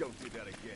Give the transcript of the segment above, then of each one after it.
Don't do that again.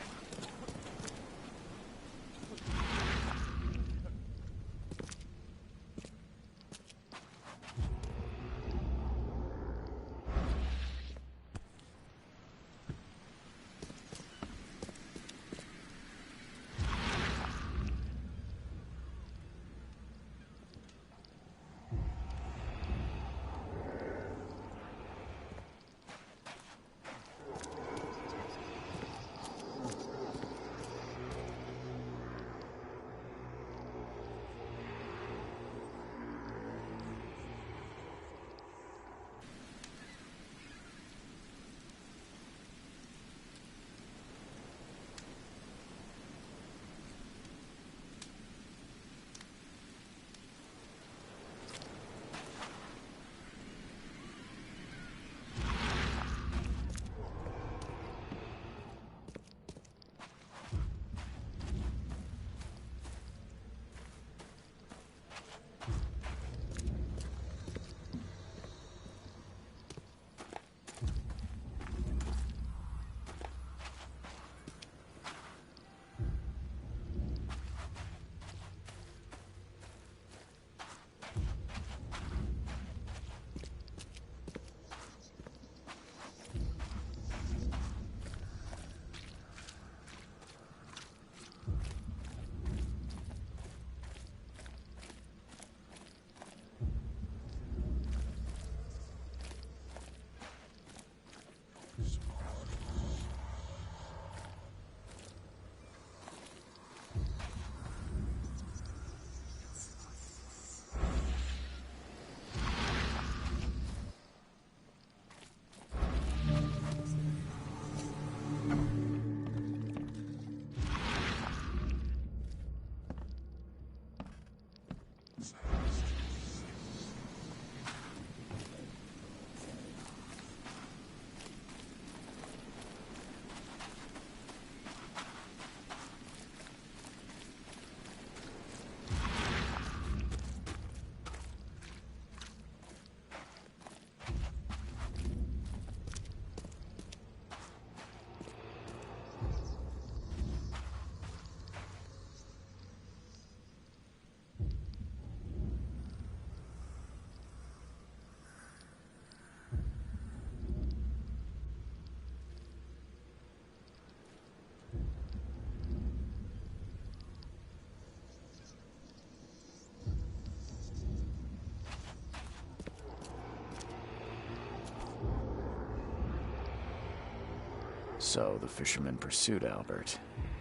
So the fisherman pursued Albert,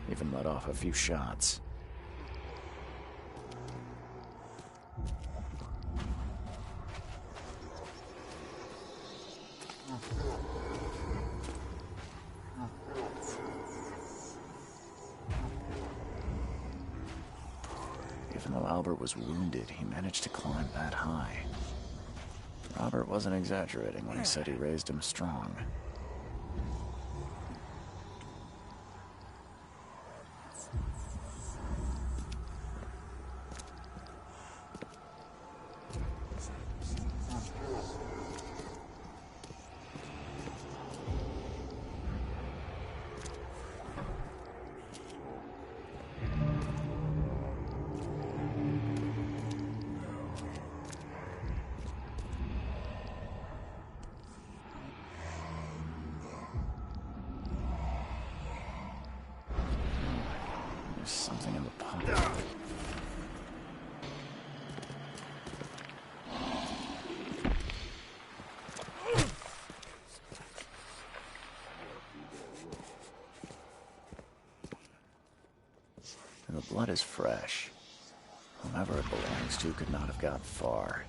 even let off a few shots. Even though Albert was wounded, he managed to climb that high. Robert wasn't exaggerating when he said he raised him strong. Something in the pocket. The blood is fresh. Whomever it belongs to could not have got far.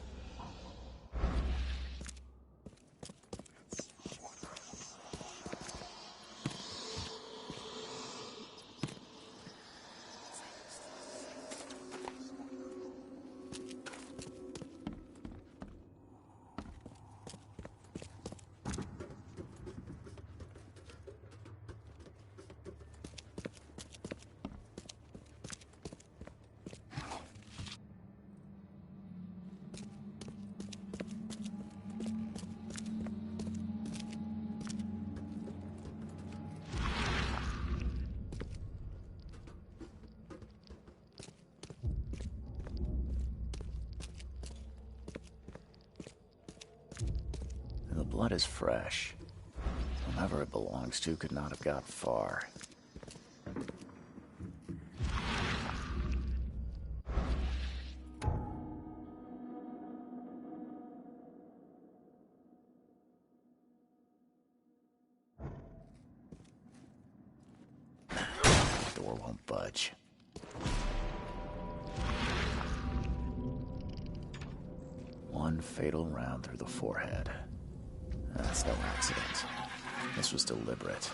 blood is fresh. Whomever it belongs to could not have got far. Door won't budge. One fatal round through the forehead. That's no accident. This was deliberate.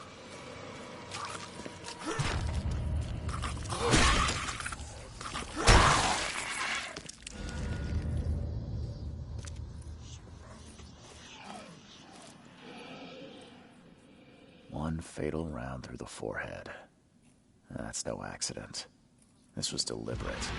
One fatal round through the forehead. That's no accident. This was deliberate.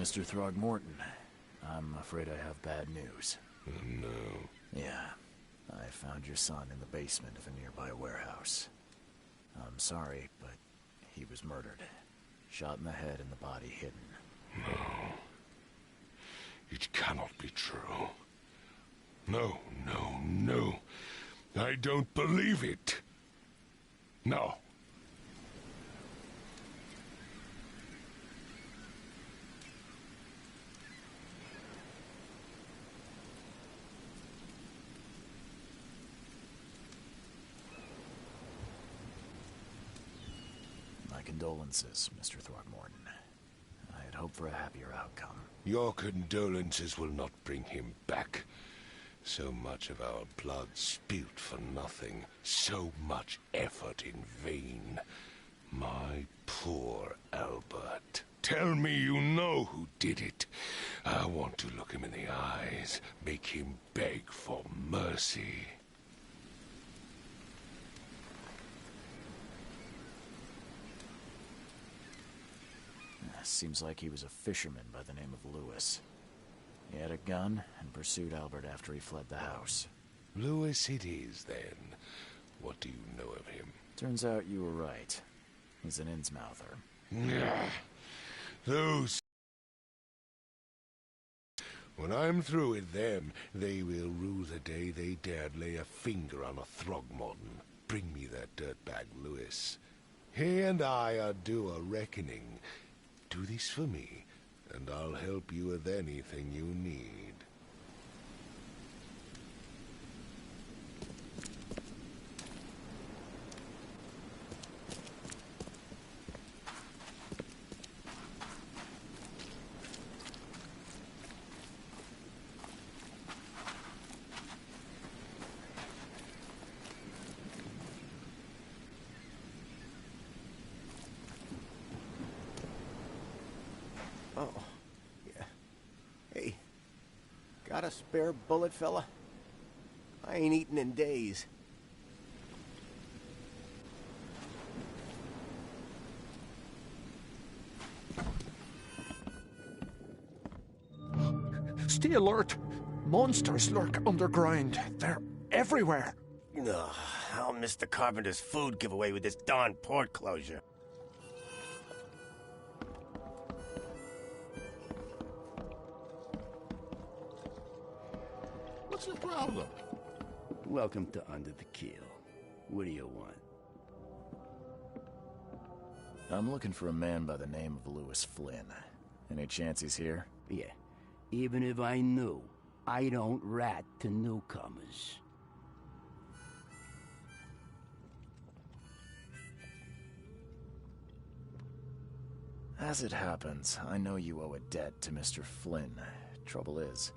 Mr. Throgmorton. I'm afraid I have bad news. Oh, no. Yeah. I found your son in the basement of a nearby warehouse. I'm sorry, but he was murdered. Shot in the head and the body hidden. No. It cannot be true. No, no, no. I don't believe it. No. My condolences, Mr. Throgmorton. I had hoped for a happier outcome. Your condolences will not bring him back. So much of our blood spilt for nothing. So much effort in vain. My poor Albert. Tell me you know who did it. I want to look him in the eyes, make him beg for mercy. Seems like he was a fisherman by the name of Lewis. He had a gun and pursued Albert after he fled the house. Lewis it is, then. What do you know of him? Turns out you were right. He's an Innsmouther. Those... When I'm through with them, they will rue the day they dared lay a finger on a Throgmorton. Bring me that dirtbag Lewis. He and I are due a reckoning. Do this for me, and I'll help you with anything you need. Oh, yeah. Hey, got a spare bullet, fella? I ain't eaten in days. Stay alert! Monsters lurk underground. They're everywhere. Ugh, I'll miss the carpenter's food giveaway with this darn port closure. What's your problem? Welcome to Under the Keel. What do you want? I'm looking for a man by the name of Lewis Flynn. Any chance he's here? Yeah, even if I knew, I don't rat to newcomers. As it happens, I know you owe a debt to Mr. Flynn. Trouble is,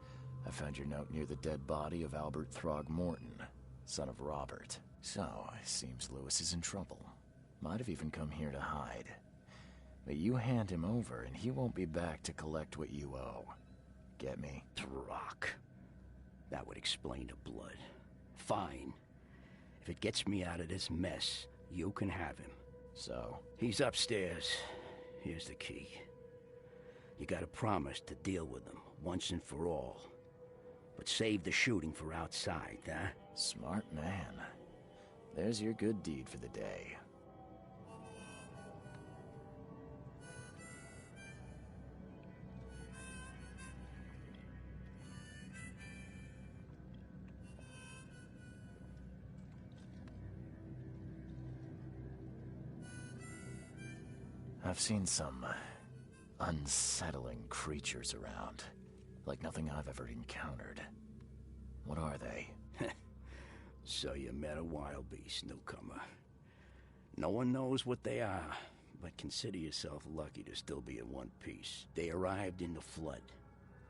I found your note near the dead body of Albert Throgmorton, son of Robert. So, it seems Lewis is in trouble. Might have even come here to hide. But you hand him over and he won't be back to collect what you owe. Get me? Throck. That would explain the blood. Fine. If it gets me out of this mess, you can have him. So? He's upstairs. Here's the key. You gotta promise to deal with him, once and for all. But save the shooting for outside, huh? Smart man. There's your good deed for the day. I've seen some unsettling creatures around, like nothing I've ever encountered. What are they? So you met a wild beast, newcomer. No one knows what they are, but consider yourself lucky to still be in one piece. They arrived in the flood.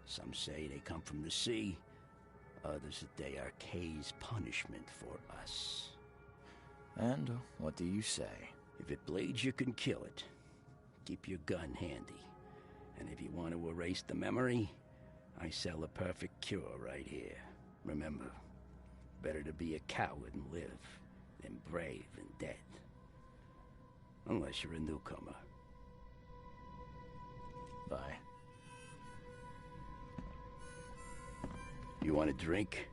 Some say they come from the sea, others that they are Kay's punishment for us. And what do you say? If it bleeds, you can kill it. Keep your gun handy. And if you want to erase the memory, I sell a perfect cure right here. Remember, better to be a coward and live than brave and dead. Unless you're a newcomer. Bye. You want a drink?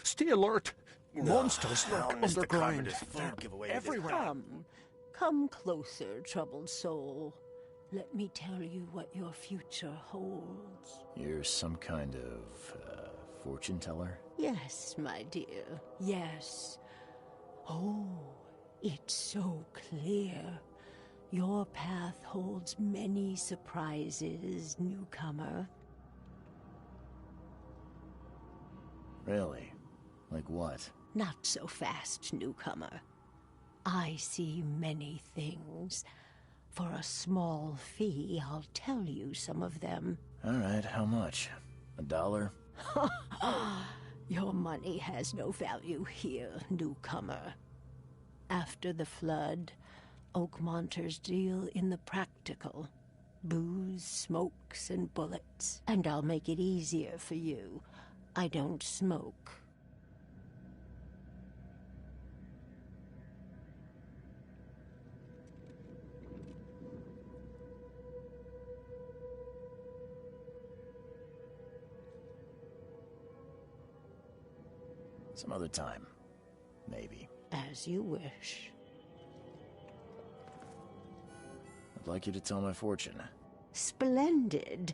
Stay alert. Monsters lurk Mr. underground. Carpenter's food They're giveaway to this everywhere. Come closer, troubled soul. Let me tell you what your future holds. You're some kind of, fortune teller? Yes, my dear, yes. Oh, it's so clear. Your path holds many surprises, newcomer. Really? Like what? Not so fast, newcomer. I see many things. For a small fee, I'll tell you some of them. Alright, how much? $1? Your money has no value here, newcomer. After the flood, Oakmonters deal in the practical. Booze, smokes, and bullets. And I'll make it easier for you. I don't smoke. Some other time. Maybe. As you wish. I'd like you to tell my fortune. Splendid.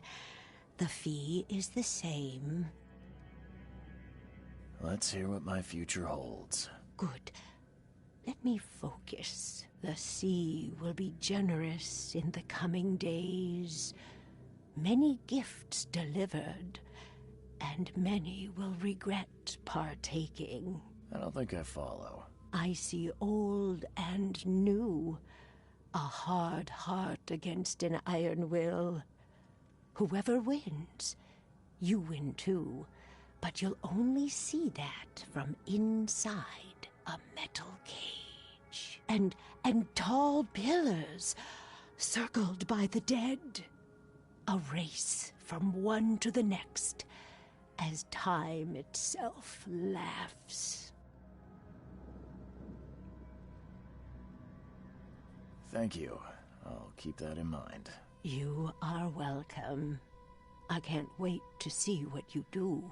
The fee is the same. Let's hear what my future holds. Good. Let me focus. The sea will be generous in the coming days. Many gifts delivered, and many will regret partaking. I don't think I follow. I see old and new. A hard heart against an iron will. Whoever wins, you win too. But you'll only see that from inside a metal cage. And tall pillars, circled by the dead. A race from one to the next, as time itself laughs. Thank you. I'll keep that in mind. You are welcome. I can't wait to see what you do.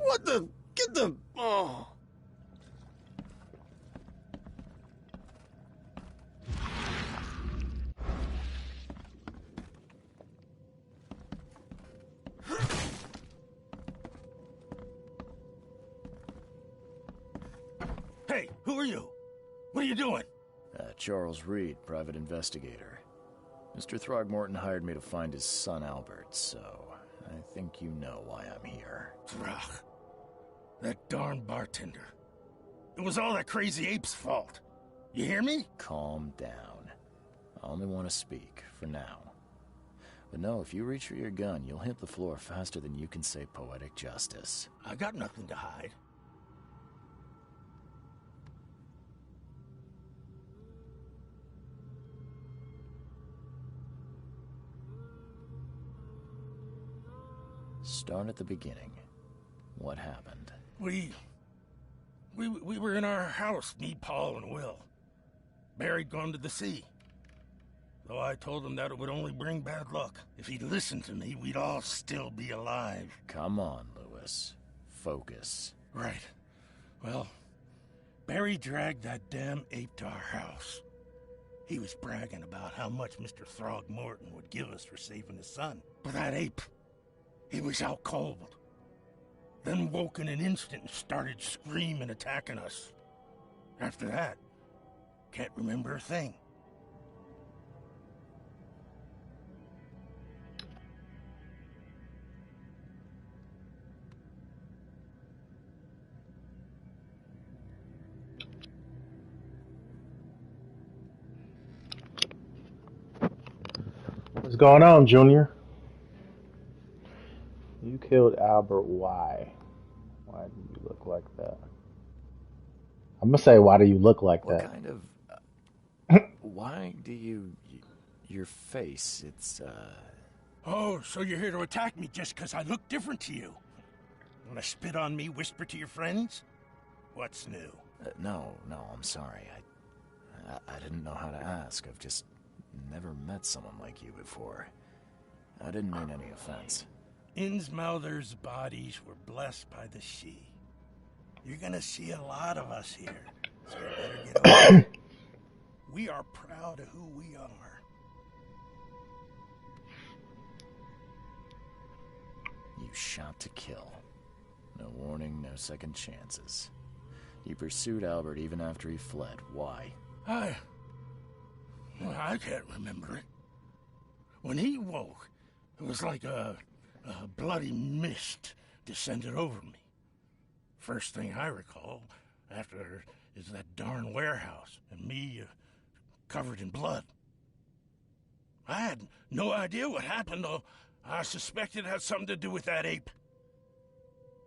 What the? Get the... Oh. Hey, who are you? What are you doing? Charles Reed, private investigator. Mr. Throgmorton hired me to find his son Albert, so I think you know why I'm here. Throg. That darn bartender. It was all that crazy ape's fault. You hear me? Calm down. I only want to speak, for now. But no, if you reach for your gun, you'll hit the floor faster than you can say poetic justice. I got nothing to hide. Start at the beginning. What happened? We were in our house, me, Paul, and Will. Barry'd gone to the sea. Though I told him that it would only bring bad luck. If he'd listened to me, we'd all still be alive. Come on, Lewis. Focus. Right. Well, Barry dragged that damn ape to our house. He was bragging about how much Mr. Throgmorton would give us for saving his son. But that ape, he was out cold. Then woke in an instant and started screaming, attacking us. After that, can't remember a thing. What's going on, Junior? You killed Albert. Why? Why do you look like that? I'm gonna say, why do you look like What that? kind of... why do you... Your face, it's, Oh, so you're here to attack me just because I look different to you? Wanna spit on me, whisper to your friends? What's new? no, I'm sorry. I didn't know how to ask. I've just never met someone like you before. I didn't mean any offense. Innsmouther's bodies were blessed by the sea. You're gonna see a lot of us here, so you better get over it. We are proud of who we are. You shot to kill. No warning, no second chances. You pursued Albert even after he fled. Why? I can't remember it. When he woke, it was like a bloody mist descended over me. First thing I recall after is that darn warehouse and me covered in blood. I had no idea what happened, though I suspected it had something to do with that ape.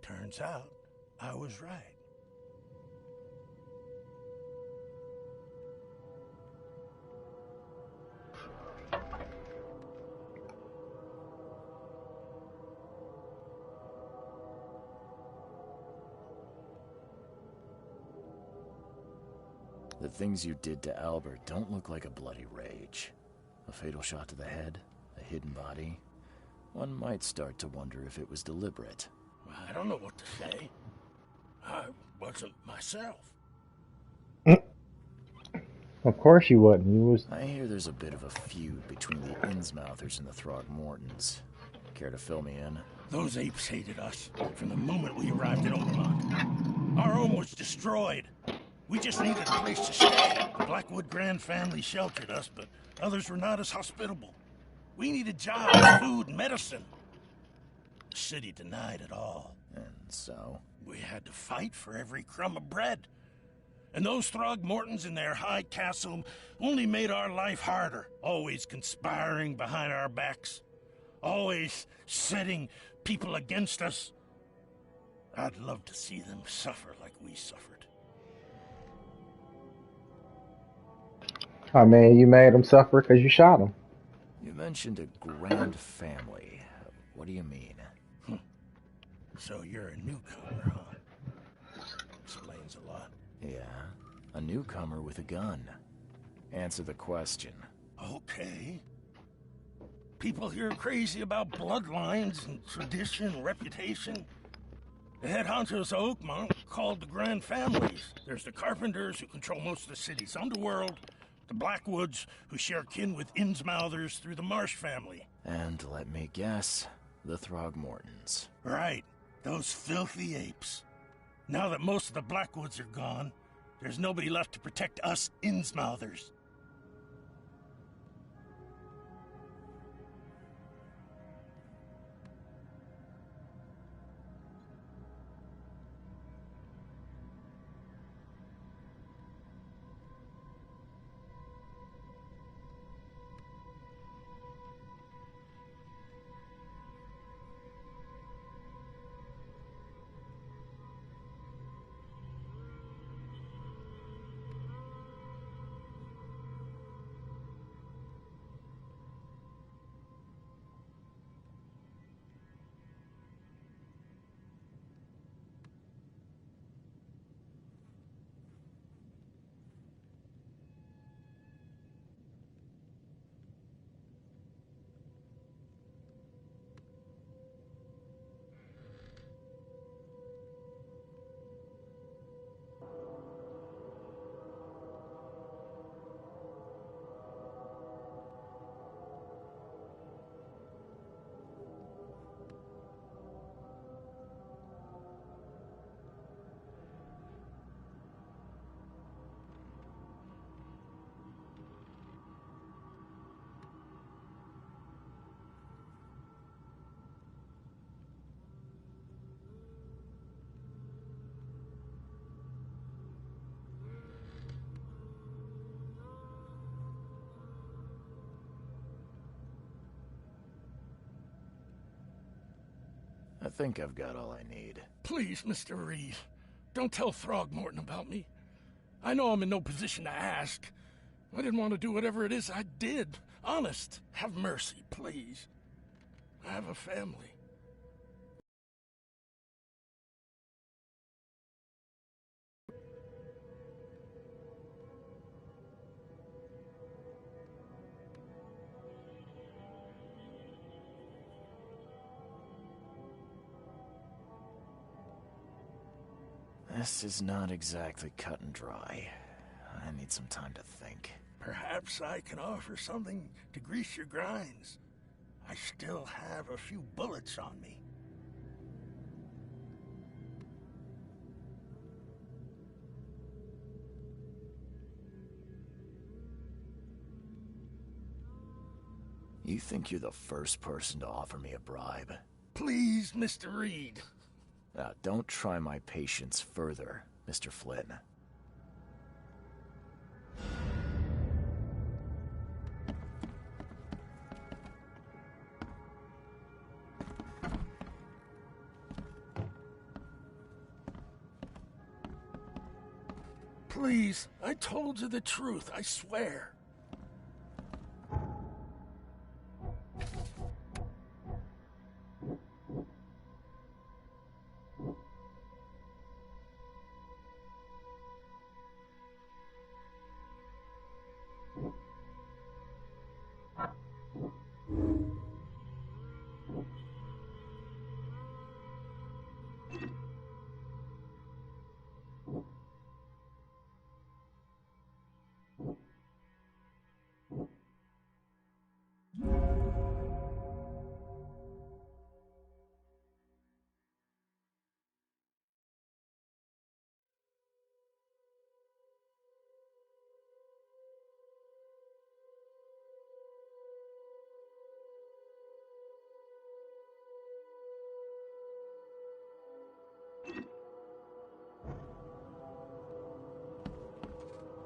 Turns out I was right. The things you did to Albert don't look like a bloody rage. A fatal shot to the head, a hidden body. One might start to wonder if it was deliberate. I don't know what to say. I wasn't myself. Of course you wouldn't. You was. I hear there's a bit of a feud between the Innsmouthers and the Throgmortons. Care to fill me in? Those apes hated us from the moment we arrived at Oakmont. Our home was destroyed. We just needed a place to stay. The Blackwood Grand family sheltered us, but others were not as hospitable. We needed jobs, food, and medicine. The city denied it all. And so? We had to fight for every crumb of bread. And those Throgmortons in their high castle only made our life harder, always conspiring behind our backs, always setting people against us. I'd love to see them suffer like we suffered. I mean, you made him suffer because you shot him. You mentioned a grand family. What do you mean? So you're a newcomer, huh? Explains a lot. Yeah, a newcomer with a gun. Answer the question. Okay. People here are crazy about bloodlines and tradition and reputation. The head honchos of Oakmont called the Grand Families. There's the Carpenters, who control most of the city's underworld, the Blackwoods, who share kin with Innsmouthers through the Marsh family. And let me guess, the Throgmortons. Right, those filthy apes. Now that most of the Blackwoods are gone, there's nobody left to protect us Innsmouthers. think I've got all I need. Please, Mr. Reed, don't tell Throgmorton about me. I know I'm in no position to ask. I didn't want to do whatever it is I did. Honest, have mercy, please. I have a family. This is not exactly cut and dry. I need some time to think. Perhaps I can offer something to grease your grinds. I still have a few bullets on me. You think you're the first person to offer me a bribe? Please, Mr. Reed. Don't try my patience further, Mr. Flynn. Please, I told you the truth, I swear.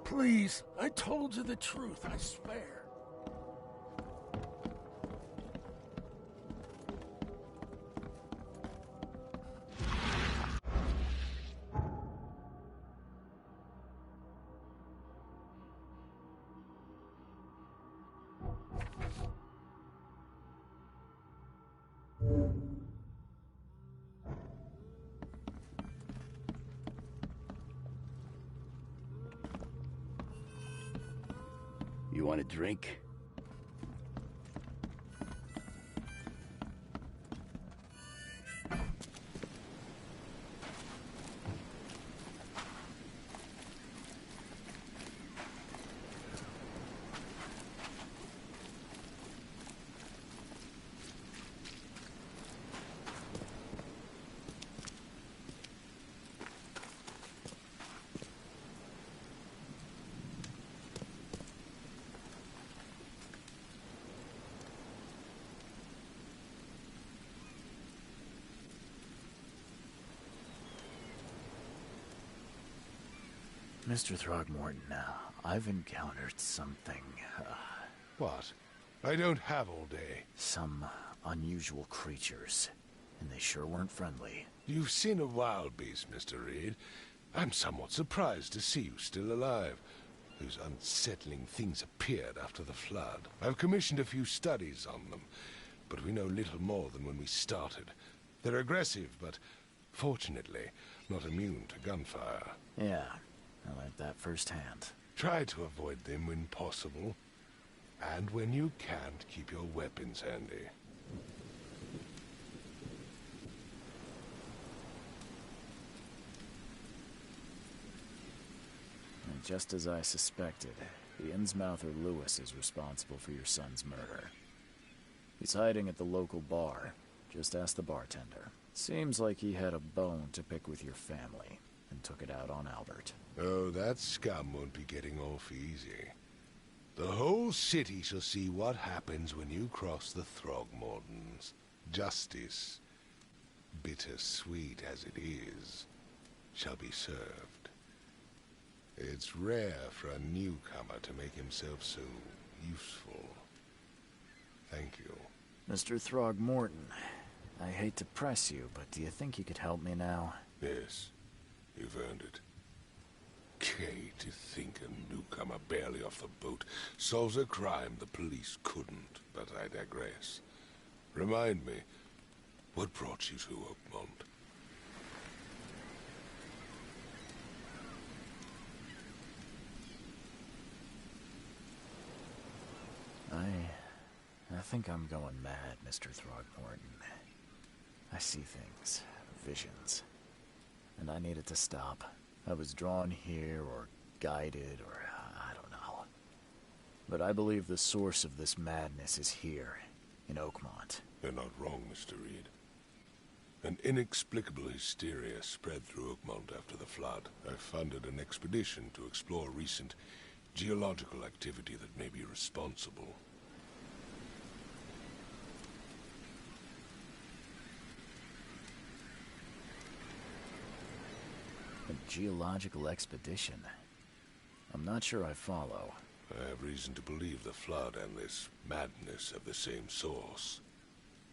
Please, I told you the truth, I swear. You want a drink? Mr. Throgmorton, I've encountered something, What? I don't have all day. some unusual creatures, and they sure weren't friendly. You've seen a wild beast, Mr. Reed. I'm somewhat surprised to see you still alive. Those unsettling things appeared after the flood. I've commissioned a few studies on them, but we know little more than when we started. They're aggressive, but fortunately not immune to gunfire. Yeah, I learned that firsthand. Try to avoid them when possible, and when you can't, keep your weapons handy. And just as I suspected, the Innsmouther Lewis is responsible for your son's murder. He's hiding at the local bar. Just ask the bartender. Seems like he had a bone to pick with your family, and took it out on Albert. Oh, that scum won't be getting off easy. The whole city shall see what happens when you cross the Throgmortons. Justice, bittersweet as it is, shall be served. It's rare for a newcomer to make himself so useful. Thank you. Mr. Throgmorton, I hate to press you, but do you think you could help me now? Yes, you've earned it. Okay, to think a newcomer barely off the boat solves a crime the police couldn't, but I digress. Remind me, what brought you to Oakmont? I think I'm going mad, Mr. Throgmorton. I see things, visions, and I need it to stop. I was drawn here, or guided, or I don't know. But I believe the source of this madness is here, in Oakmont. You're not wrong, Mr. Reed. An inexplicable hysteria spread through Oakmont after the flood. I funded an expedition to explore recent geological activity that may be responsible. A geological expedition? I'm not sure I follow. I have reason to believe the flood and this madness have the same source.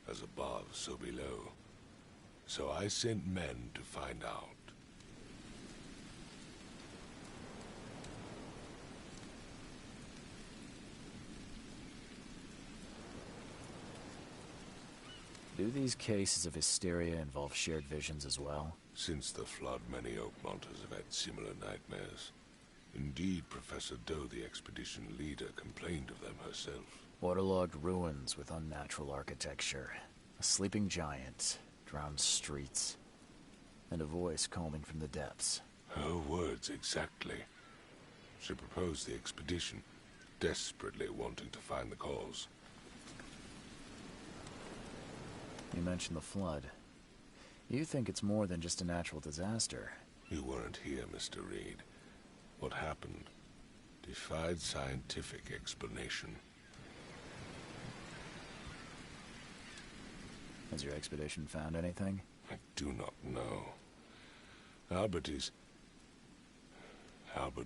As above, so below. So I sent men to find out. Do these cases of hysteria involve shared visions as well? Since the flood, many Oakmonters have had similar nightmares. Indeed, Professor Doe, the expedition leader, complained of them herself. Waterlogged ruins with unnatural architecture, a sleeping giant, drowned streets, and a voice calling from the depths. Her words exactly. She proposed the expedition, desperately wanting to find the cause. You mentioned the flood. You think it's more than just a natural disaster. You weren't here, Mr. Reed. What happened defied scientific explanation. Has your expedition found anything? I do not know. Albert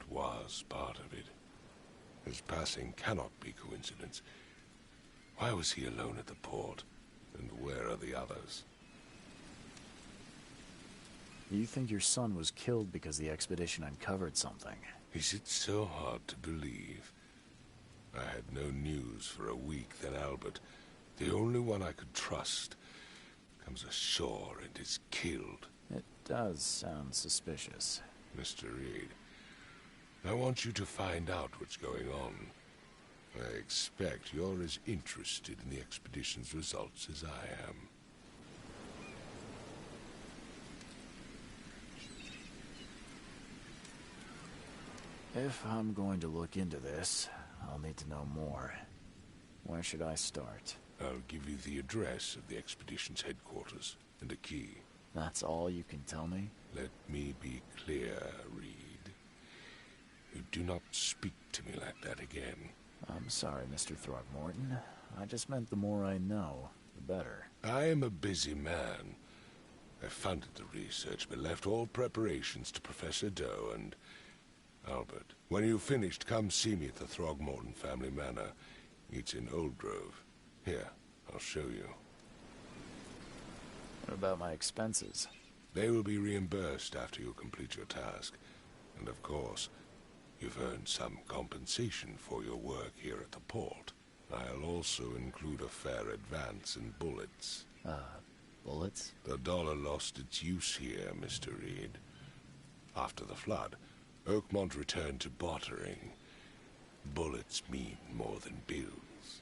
was part of it. His passing cannot be coincidence. Why was he alone at the port? And where are the others? You think your son was killed because the expedition uncovered something? Is it so hard to believe? I had no news for a week, then Albert, the only one I could trust, comes ashore and is killed. It does sound suspicious. Mr. Reed, I want you to find out what's going on. I expect you're as interested in the expedition's results as I am. If I'm going to look into this, I'll need to know more. Where should I start? I'll give you the address of the expedition's headquarters and a key. That's all you can tell me? Let me be clear, Reed. You do not speak to me like that again. I'm sorry, Mr. Throgmorton. I just meant the more I know, the better. I am a busy man. I funded the research, but left all preparations to Professor Doe and Albert. When you've finished, come see me at the Throgmorton family manor. It's in Old Grove. Here, I'll show you. What about my expenses? They will be reimbursed after you complete your task. And of course, you've earned some compensation for your work here at the port. I'll also include a fair advance in bullets. Bullets? The dollar lost its use here, Mr. Reed. After the flood, Oakmont returned to bartering. Bullets mean more than bills.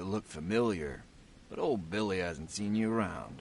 You look familiar, but old Billy hasn't seen you around.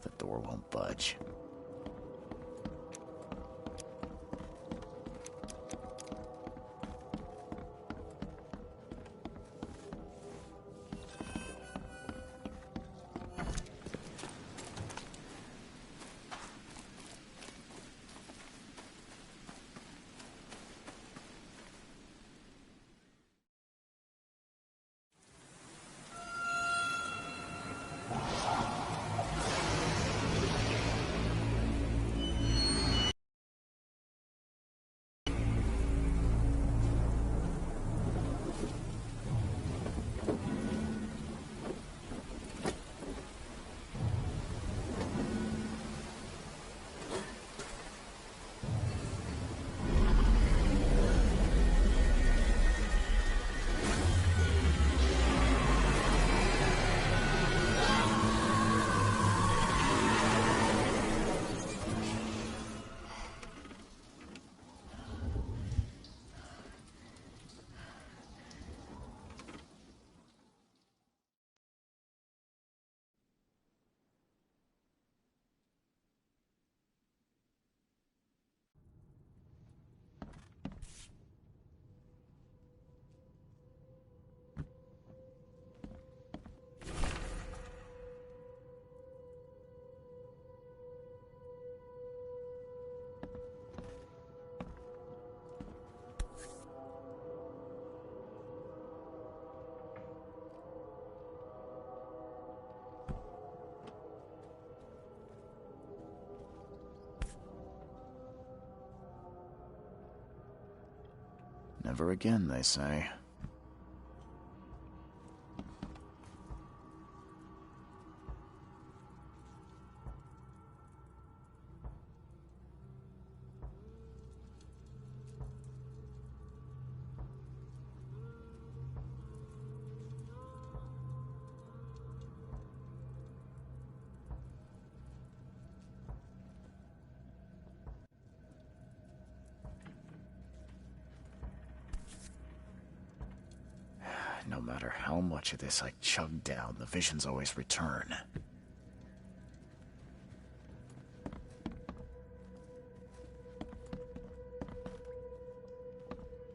The door won't budge. Never again, they say. No matter how much of this I chug down, the visions always return.